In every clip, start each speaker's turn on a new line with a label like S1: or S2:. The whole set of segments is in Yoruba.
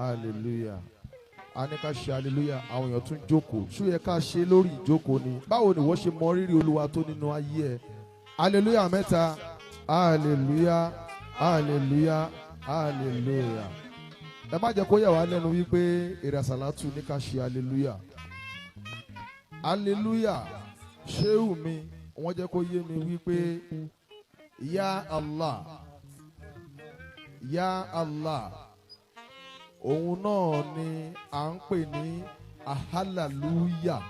S1: hallelujah. A ní ká ṣe hallelujah, àwọn èèyàn tún jókòó. Ṣó yẹ ká ṣe lórí ìjókòó ni? Báwo ni wọ́n ṣe mọ rírì Olúwa tó nínú ayé ẹ? Hallelujah mẹ́ta. Hallelujah, hallelujah, hallelujah. Ẹ má jẹ́ kó yà wá lẹ́nu wípé èrè àsàlátù ní ká ṣe hallelujah. Hallelujah. Ṣéhù mi, wọ́n jẹ́ kó yé mi wípé Ya Allah, Ya Allah, òun náà ni à ń pè ní hallelujah.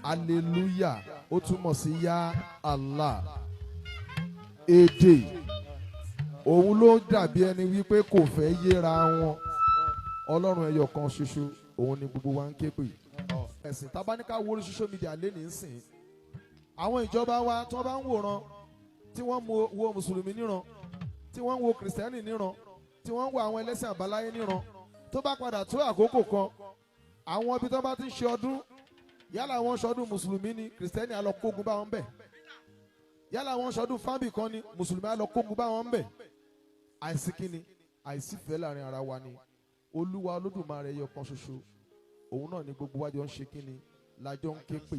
S1: Hallelujah ó túmọ̀ sí Ya Allah. Èdè òun ló dàbí ẹni wípé kò fẹ́ yéra wọn. Ọlọ́run ẹyọ kan ṣoṣo òun ni gbogbo wa ń ké pè. Ẹ̀sìn tábánikà wo orí social media lé ní sìn. Àwọn ìjọba wa tí wọ́n bá ń wòran, tí wọ́n wo mùsùlùmí níran, tí wọ́n wo kìrìsìtẹ́nì níran, tí wọ́n wo àwọn ẹlẹ́sìn àbáláyé níran, tó bá padà tó àkókò kan, àwọn ibi tó bá ti ń ṣe ọdún, yálà wọ́n ṣọdún mùsùlùmí ni kìrìsìtẹ́nì á lọ kógun bá wọn bẹ̀. Yálà wọ́n ṣọdún fábì kan ni mùsùlùmí á lọ kógun bá wọn bẹ̀. Àìsí kíni, àìsí fẹ́ láàrin ara wa ni. Olúwa Olódùmarè ẹyọ kan ṣoṣo, òun náà ni gbogbo wájọ ń ṣe kíni, lájọ ń ké pè.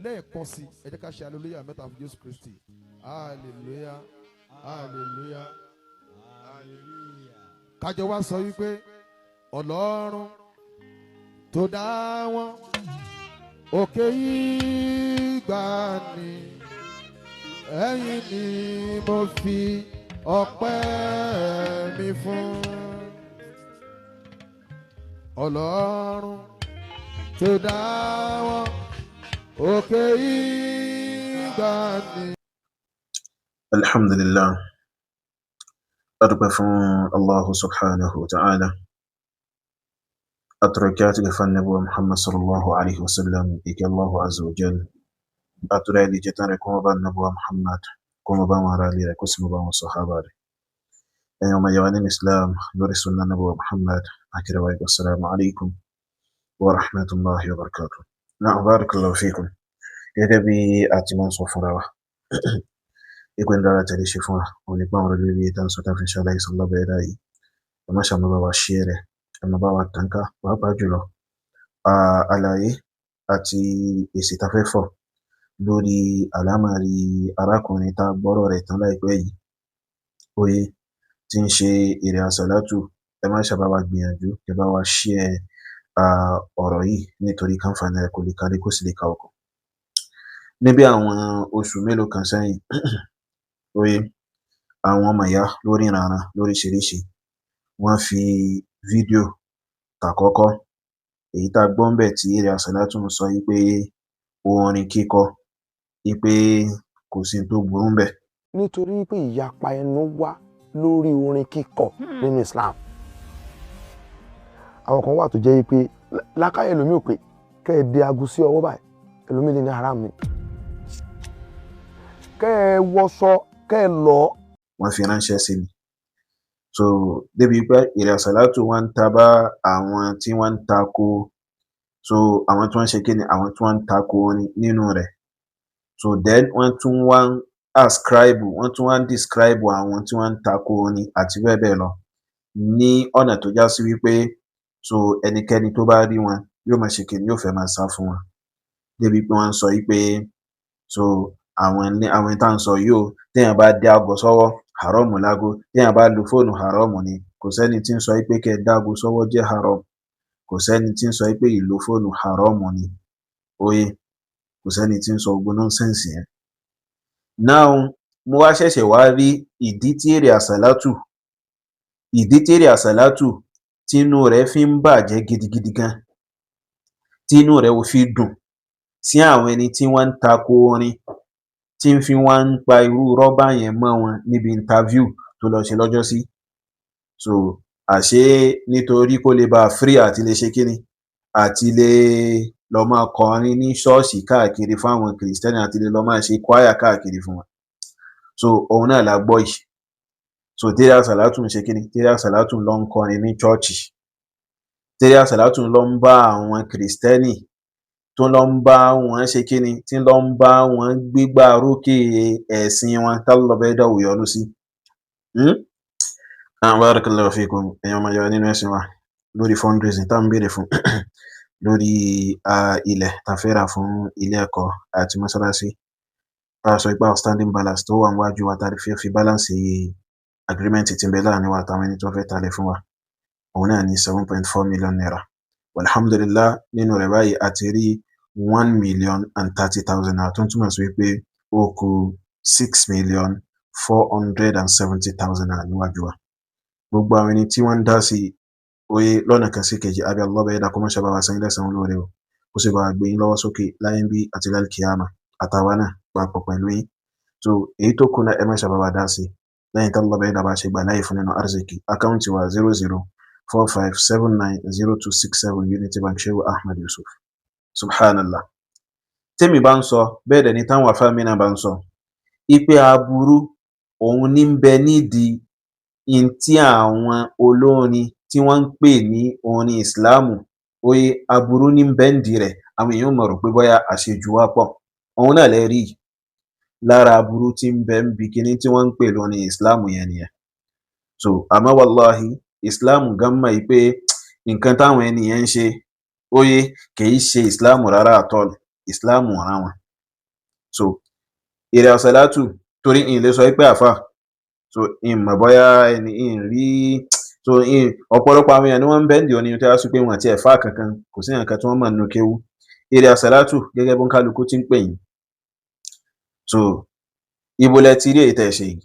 S1: Lẹ́ẹ̀kan sí, ẹ jẹ́ ká ṣe hallelujah mẹ́ta fún Jésù Kristi. Hallelujah, hallelujah, hallelujah. Kájọ wá sọ wípé Ọlọ́run tó dá wọn òkè ìgbà ni, ẹ̀yin ni mo fi ọpẹ́ mi fún. Ọlọ́run tó dá wọn òkè ìgbà ni.
S2: Alhamdulillah. Adúpẹ́ fún Allahu subhanahu wa ta'ala. Atúrọ̀kíátì gẹ̀fà Nabi Muhammad sallallahu alaihi wasallam, ìkẹ́ Allahu azza wa jal. Atúrẹ́ ilé jẹ́ tán rẹ̀ kó mọ́ bá Nabi Muhammad, kó mọ́ bá wọn ará ilé rẹ̀, kó sì mọ́ bá wọn sàhábà rẹ̀. Ẹ̀yin ọmọ yàwá ní Islam lórí sunnah Nabi Muhammad, akírẹwà ikú assalamu alaikum wa rahmatullahi wa barakatuh. Na'am, barakallahu fikum. Gẹ́gẹ́ bí a ti máa ń sọ fúnra wa. Ikú ń dára tẹ̀lé ṣe fún wa, òun nípa àwọn olórí ìtàn sọ́tà fi ṣàlàyé ìsọ̀lọ́ bẹ̀rẹ̀ dáyìí. Ẹ má ṣàmọ́ bá wa ṣí rẹ̀, ẹ má bá wa tànká, pàápàá jùlọ. Àlàyé àti èsì tá fẹ́ fọ̀ lórí àlámàrí arákùnrin tá gbọ́rọ̀ rẹ̀ tán láìpẹ́ yìí. Oye tí ń ṣe èrè àsàlátù, ẹ má ṣàbá wa gbìyànjú, ẹ bá wa ṣí ọ̀rọ̀ yìí nítorí káǹfààní rẹ̀ kò lè kárí kó sì lè ka ọkọ̀. Níbi àwọn oṣù mélòó kan sẹ́yìn, oye àwọn ọmọ ìyá lórí ìrànràn lóríṣiríṣi wọ́n fi fídíò tàkọ́kọ́ èyí tá gbọ́ ń bẹ̀ tí èrè àsàlátù ń sọ wípé orin kíkọ wípé kò sí tó burú ń bẹ̀.
S3: Nítorí pé ìyapa ẹnu wà lórí orin kíkọ nínú Islam. Àwọn kan wà tó jẹ́ wípé lákàyè ẹlòmíì ò pé kẹ́ ẹ dé aago sí ọwọ́ báyìí, ẹlòmíì lè ní haram ni. Kẹ́ ẹ wọṣọ, kẹ́ ẹ lọ.
S2: Wọ́n fi ránṣẹ́ sí mi. So débi pé èrè àsàlátù wọ́n ń ta bá àwọn tí wọ́n ń tako, so àwọn tí wọ́n ṣe kíni, àwọn tí wọ́n ń tako orin nínú rẹ̀. So then wọ́n tún wá ń ascribe, wọ́n tún wá ń describe àwọn tí wọ́n ń tako orin àti bẹ́ẹ̀ bẹ́ẹ̀ lọ ní ọ̀nà tó já sí wípé so ẹnikẹ́ni tó bá rí wọn yóò máa ṣe kíni, yóò fẹ́ máa sá fún wọn. Débi pé wọ́n ń sọ wípé so àwọn tá ń sọ yìí o, téèyàn bá dé aago sọ́wọ́ haram lágo, téèyàn bá lu fóònù haram ni. Kò sẹ́ni tí ń sọ wípé kẹ́ ẹ dáago sọ́wọ́ jẹ́ haram. Kò sẹ́ni tí ń sọ wípé ìlò fóònù haram ni. Oye kò sẹ́ni tí ń sọ gbogbo nonsense yẹn. Now mo wá ṣẹ̀ṣẹ̀ wá rí ìdí tí èrè àsàlátù tínú rẹ̀ fi ń bàjẹ́ gidigidi gan, tínú rẹ̀ ò fi dùn sí àwọn ẹni tí wọ́n ń tako orin, tí ń fi wá ń pa irú rọ́bà yẹn mọ́ wọn níbi interview tó lọ ṣe lọ́jọ́ sí. So àṣé nítorí kó lè bá free àti lè ṣe kíni, àti lè lọ máa kọrin ní ṣọ́ọ̀ṣì káàkiri fún àwọn kìrìsìtẹ́nì, àti lè lọ máa ṣe kwaya káàkiri fún wọn. So òun náà la gbọ́ yìí. So tèrè àsàlátù ń ṣe kíni, tèrè àsàlátù lọ ń kọrin ní chọ́ọ̀chì. Tèrè àsàlátù lọ ń bá àwọn kìrìsìtẹ́nì tó lọ ń bá wọn ṣe kíni, tí lọ ń bá wọn gbégbá rókè ẹ̀sìn wọn tá lọ bẹ́ẹ̀ dáwò yọnu sí. Barakallahu fikum, ẹ̀yin ọmọ ìyá nínú ẹ̀sìn wa. lórí fundraising tá ń béèrè fún lórí ilẹ̀ tá fẹ́ rà fún ilé ẹ̀kọ́ àti mọ́sálásí. Tá sọ pé outstanding balance tó wà níwájú wa tá fi balance agreement tí ń bẹ láàrin wa àtàwọn ẹni tó fẹ́ talẹ̀ fún wa. Òun náà ní 7.4 million naira. Alhamdulillah nínú rẹ̀ báyìí a ti rí 1,30,000 naira tó ń túmọ̀ sí wípé ó kù 6,470,000 naira níwájú wa. Gbogbo àwọn ẹni tí wọ́n ń dá sí oye lọ́nà kan sí kejì àbí Allah bá yẹ́dá kó mọ́ ṣàbáwá sẹ́yìn lẹ́sàn olóore o. Ó sì bá gbé yín lọ́wọ́ sókè láyé bí àti lálkìyàmà àtàwa náà papọ̀ pẹ̀lú yín. So èyí tó kù náà ẹ má ṣàbáwá dá sí. Lẹ́yìn tí Allah bá yẹ́dá bá ṣe gbà láyé fún nínú arziki. Àkáǹtì wa 0045790267 Unity Bank Shehu Ahmed Yusuf. Subhanallah. Tèmi bá ń sọ bẹ́ẹ̀ dẹ̀ ni táwọn afáàmì náà bá ń sọ. Ipe aburú òun ní ń bẹ nídìí in tí àwọn olórin tí wọ́n ń pè ní orin ìsìláàmù oye aburú ní ń bẹ nídìí rẹ̀ àwọn èèyàn mọ̀ rò pé bóyá àṣejù wá pọ̀. Òun náà lè rí lára aburú tí ń bẹ ń bi kíní tí wọ́n ń pè lórin ìsìláàmù yẹn nìyẹn. So àmọ́ wallahi ìsìláàmù gan mọ̀ yìí pé nǹkan táwọn ènìyàn ń ṣe oye kìí ṣe ìsìláàmù rárá àtọ́lù ìsìláàmù ọ̀ràn wọn. So èrè Asalatu torí in lè sọ pé àfà so in mọ̀ bóyá ẹni in rí so in ọ̀pọ̀lọpọ̀ àwọn èèyàn ni wọ́n ń bẹ́ǹdì òní tí a sọ pé wọ́n àti ẹ̀fà kankan kò sí nǹkan tí wọ́n mọ̀ nínú kéwú. Èrè Asalatu gẹ́gẹ́ bó ń kálukú tí ń pè yín. So ibo lẹ ti rí èyí tẹ̀ ṣe yìí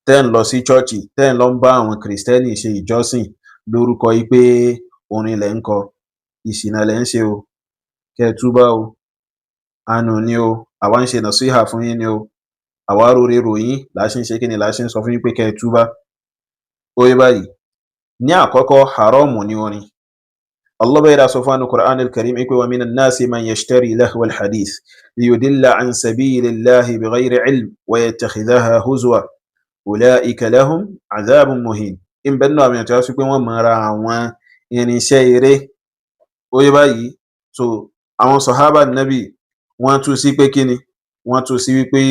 S2: tẹ́ ń lọ sí chọ́ọ̀chì tẹ́ ń lọ ń bá àwọn kìrìsìtẹ́nì ṣe ìjọsìn lórúkọ yìí pé orin lẹ̀ ń kọ ìṣìnà lẹ̀ ń ṣe o kẹ́ ẹ túbá o àánú ni o àwa ń ṣe nàṣíhà fún yín ni o àwa rore ròyìn láṣẹ ń ṣe kí ni láṣẹ ń sọ fún yín pé kẹ́ ẹ túbá. Oye báyìí ní àkọ́kọ́ haramu ni orin. Allah bá yẹ́dá sọ fún ànú Qur'an al-Karim pé wa minan nasi man yashtari lahwa al-hadith liyudilla an sabilillahi bighayri ilm wa yattakhidhaha huzwa ulaika lahum adhabun muhin. In bẹ́ẹ̀ náà àwọn èèyàn tí wọ́n sọ pé wọ́n mọ̀ra àwọn irinṣẹ́ eré. Oye báyìí so àwọn sahaba nabi wọ́n tú sí pé kíni wọ́n tú sí wípé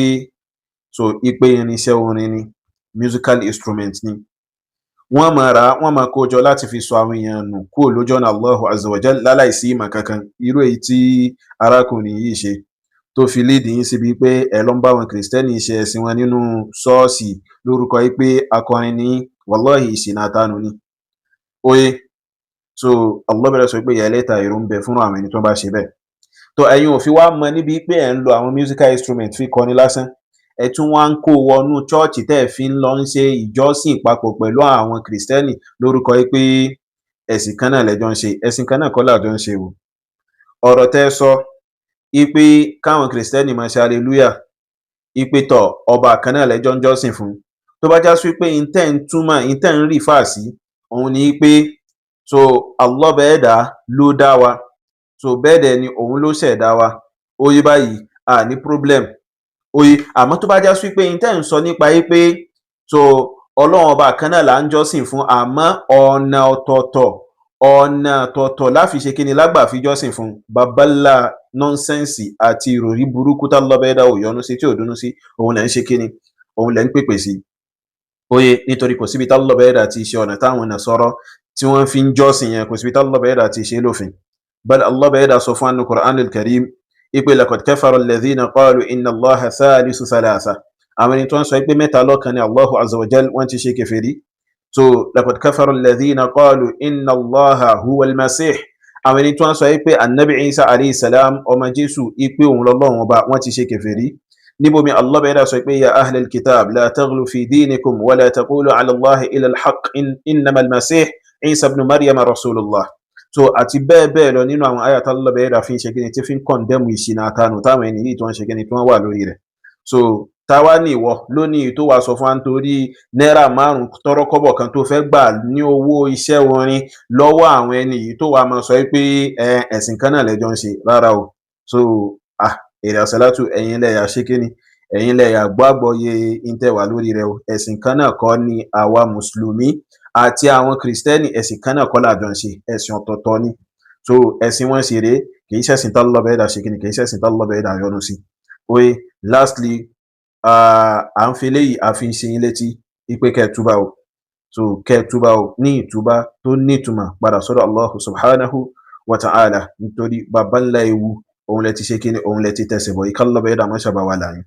S2: so ipe irinṣẹ́ orin ni musical instrument ni wọ́n mọ̀ra wọ́n máa kójọ láti fi sọ àwọn èèyàn nù kúrò lójú ọ̀nà Allahu azza wa jal láláìsí ìmọ̀ kankan irú èyí tí arákùnrin yìí ṣe tó fi léèdì yín síbi pé ẹ lọ ń bá àwọn kìrìsìtẹ́nì ṣe ẹ̀sìn wọn nínú ṣọ́ọ̀ṣì lórúkọ yìí pé akọrin ní wallahi ìṣìnà àtànù ni. Oye so Allah bẹ̀rẹ̀ sọ pé ìyà ẹlẹ́ta èrò ń bẹ fún àwọn ẹni tó bá ṣe bẹ́ẹ̀. tó ẹ̀yin ò fi wá mọ níbi pé ẹ̀ ń lo àwọn musical instrument fi kọrin lásán ẹ̀ tún wá ń kó wọnú chọ́ọ̀chì tẹ́ ẹ̀ fi ń lọ ń ṣe ìjọsìn papọ̀ pẹ̀lú àwọn kìrìsìtẹ́nì lórúkọ yìí pé ẹ̀sìn kan náà lẹ́jọ́ ń ṣe ẹ̀sìn kan náà kọ́ làjọ ń ṣe o. ọ̀rọ̀ tẹ́ sọ ipe káwọn kìrìsìtẹ́nì máa ṣe hallelujah ipe tọ̀ ọba kan náà lẹ́jọ́ ń jọ́sìn fún tó bá já sí pé intẹ́ ń túmọ̀ intẹ́ ń rí fàásì òun ni pé so Allah bẹ́ẹ̀dá ló dá wa so bẹ́ẹ̀ dẹ̀ ni òun ló ṣẹ̀dá wa oye báyìí a ní problem oye àmọ́ tó bá já sí pé intẹ́ ń sọ nípa yìí pé so ọlọ́run ọba kan náà là ń jọ́sìn fún àmọ́ ọ̀nà ọ̀tọ̀ọ̀tọ̀ láfi ṣe kí ni lágbà fi jọ́sìn fún babalá nọ́nsẹ́ǹsì àti ìròrí burúkú tá Allah bẹ́ẹ̀dá ò yọ́nú sí tí ò dúnú sí òun lẹ́ ń ṣe kí ni òun lẹ́ ń pèpè sí oye nítorí kò síbi tá Allah bẹ́ẹ̀dá ti ṣe ọ̀nà táwọn ènìyàn sọ̀rọ̀ tí wọ́n fi ń jọ́sìn yẹn kò síbi tá Allah bẹ́ẹ̀dá ti ṣe lófin bal Allah bẹ́ẹ̀dá sọ fún ànú Qur'an al-Karim ipe laqad kafara alladhina qalu inna Allaha thalithu thalatha àwọn ẹni tó ń sọ pé mẹ́ta lọ́kan ni Allahu azza wa jal wọ́n ti ṣe kèfèrí so laqad kafara alladhina qalu inna Allaha huwa al-masih àwọn ẹni tó ń sọ pé annabi Isa alayhi salam ọmọ Jésù ipe òun lọ́lọ́run ọba wọ́n ti ṣe kèfèrí níbomi Allah bẹ́ẹ̀dá sọ pé ya ahlal kitab la taghlu fi dinikum wa la taqulu ala Allahi illa al-haqq innama al-masih Isa ibn Maryam rasulullah so àti bẹ́ẹ̀ bẹ́ẹ̀ lọ nínú àwọn ayat Allah bẹ́ẹ̀dá fi ń ṣe kíni tí fi ń condemn ìṣìnà àtànù táwọn ẹni yìí tó ń ṣe kíni tí wọ́n wà lórí rẹ̀ so táwa ní ìwọ lónìí tó wàá sọ fún wa nítorí náírà 5 tọrọ kọ́bọ̀ kan tó fẹ́ gbà ní owó iṣẹ́ orin lọ́wọ́ àwọn ẹni yìí tó wàá máa sọ pé ẹ̀sìn kan náà lẹ́jọ́ ń ṣe rárá o so èrè Asalatu ẹ̀yin lẹ́yà ṣe kíni ẹ̀yin lẹ́yà gbàgbọ́yé ìtẹ̀wà lórí rẹ̀ o ẹ̀sìn kan náà kọ́ ni àwa mùsùlùmí àti àwọn kìrìsìtẹ́nì ẹ̀sìn kan náà kọ́ làjọ ń ṣe ẹ̀sìn ọ̀tọ̀ọ̀tọ̀ ni so ẹ̀sìn wọn ṣe rèé kì í ṣẹ̀sìn tá Allah bẹ́ẹ̀dá ṣe kíni kì í ṣẹ̀sìn tá Allah bẹ́ẹ̀dá yọ́nú sí oye lastly à ń fi léyìí àfi ń ṣe yín létí ipe kẹ́ túbà o so kẹ́ túbá o ní ìtúbá tó ní ìtumọ̀ padà sọ́dọ̀ Allah subhanahu wa ta'ala nítorí bàbá ńlá ewu òun lẹ ti ṣe kíni òun lẹ ti tẹ̀sẹ̀ bọ̀ ìkálọ́bẹ̀ ẹ̀dá mọ́ṣàbà wà láyìn.